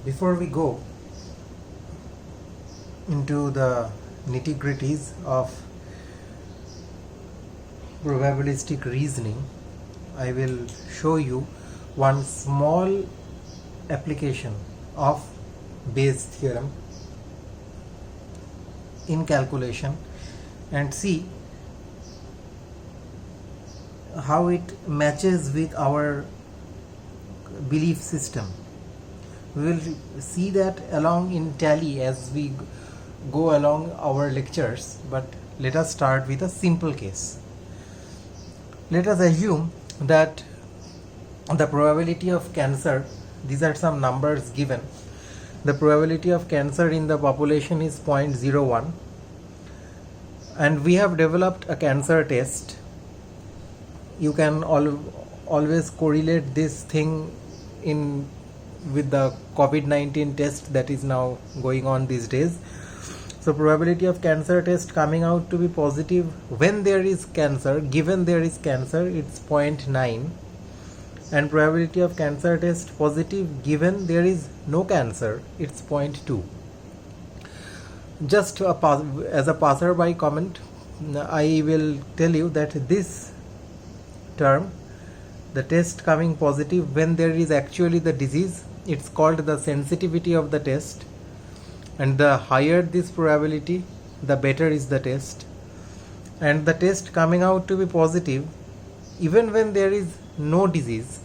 Before we go into the nitty-gritties of probabilistic reasoning, I will show you one small application of Bayes' theorem in calculation and see how it matches with our belief system. We will see that along in tally as we go along our lectures, but let us start with a simple case. Let us assume that the probability of cancer, these are some numbers given, the probability of cancer in the population is 0.01, and we have developed a cancer test. You can always correlate this thing in with the COVID-19 test that is now going on these days. So probability of cancer test coming out to be positive when there is cancer, given there is cancer, it's 0.9, and probability of cancer test positive given there is no cancer, it's 0.2. Just as a passerby comment, I will tell you that this term, the test coming positive when there is actually the disease, it's called the sensitivity of the test, and the higher this probability, the better is the test. And the test coming out to be positive even when there is no disease,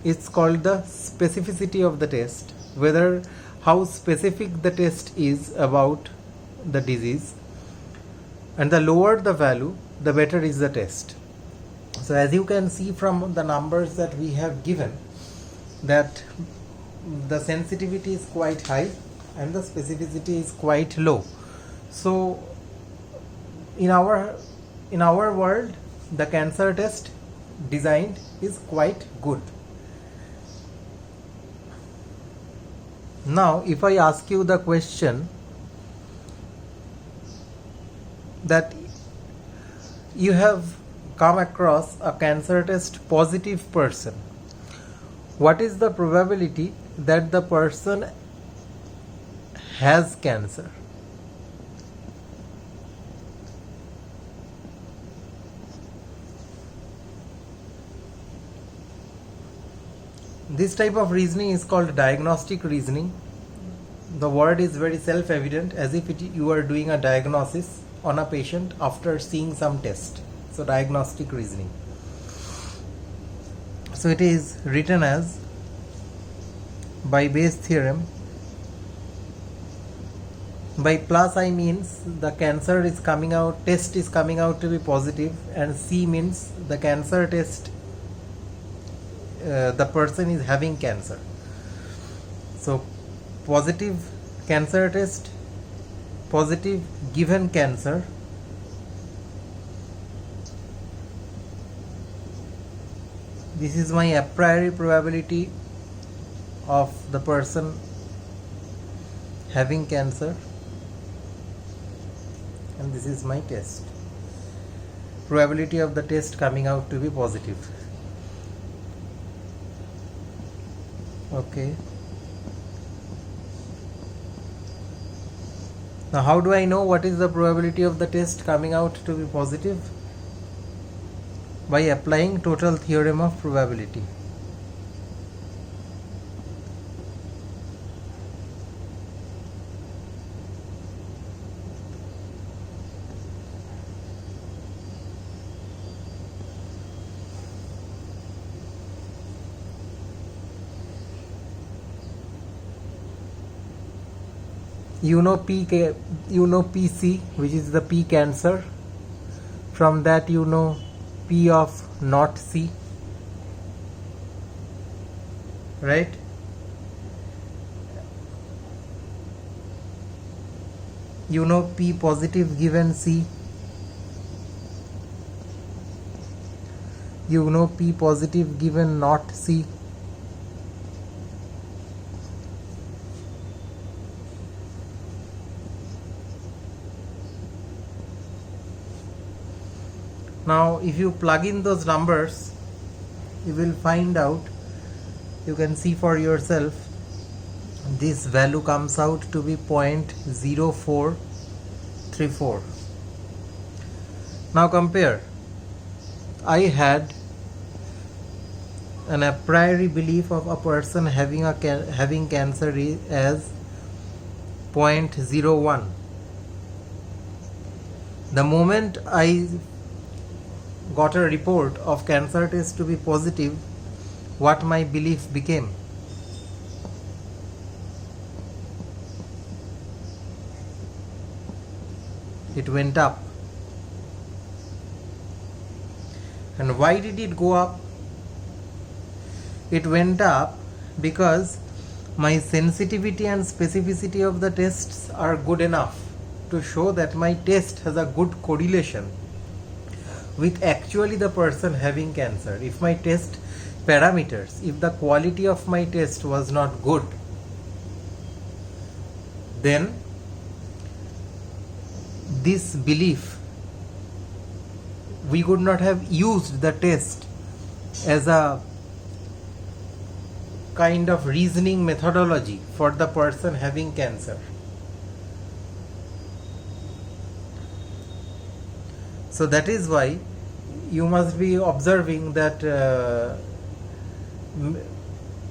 it's called the specificity of the test, whether how specific the test is about the disease, and the lower the value, the better is the test. So as you can see from the numbers that we have given, that the sensitivity is quite high and the specificity is quite low. So in our world, the cancer test designed is quite good. Now if I ask you the question that you have come across a cancer test positive person, what is the probability that the person has cancer? This type of reasoning is called diagnostic reasoning. The word is very self-evident, as if you are doing a diagnosis on a patient after seeing some test. So diagnostic reasoning. So it is written as, by Bayes' theorem, by plus I means the cancer is coming out, test is coming out to be positive, and C means the cancer test, the person is having cancer. So positive cancer test, positive given cancer, this is my a priori probability of the person having cancer, and this is my test, probability of the test coming out to be positive. Okay, now how do I know what is the probability of the test coming out to be positive? By applying total theorem of probability. You know PC, which is the P cancer. From that you know P of not C, right? You know P positive given C. You know P positive given not C. Now if you plug in those numbers, you will find out, you can see for yourself this value comes out to be 0.0434. Now compare. I had a priori belief of a person having cancer as 0.01. The moment I got a report of cancer test to be positive, what my belief became? It went up. And why did it go up? It went up because my sensitivity and specificity of the tests are good enough to show that my test has a good correlation with actually the person having cancer. If my test parameters, if the quality of my test was not good, then this belief, we could not have used the test as a kind of reasoning methodology for the person having cancer. So that is why you must be observing that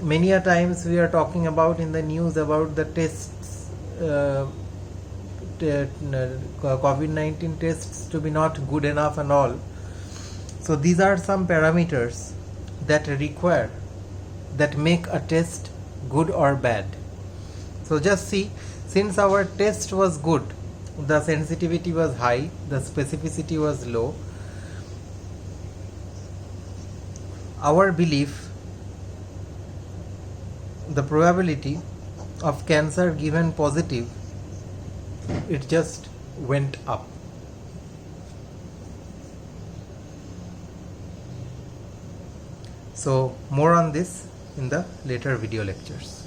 many a times we are talking about in the news about the tests, COVID-19 tests to be not good enough and all. So these are some parameters that make a test good or bad. So just see, since our test was good, the sensitivity was high, the specificity was low, our belief, the probability of cancer given positive, it just went up. So more on this in the later video lectures.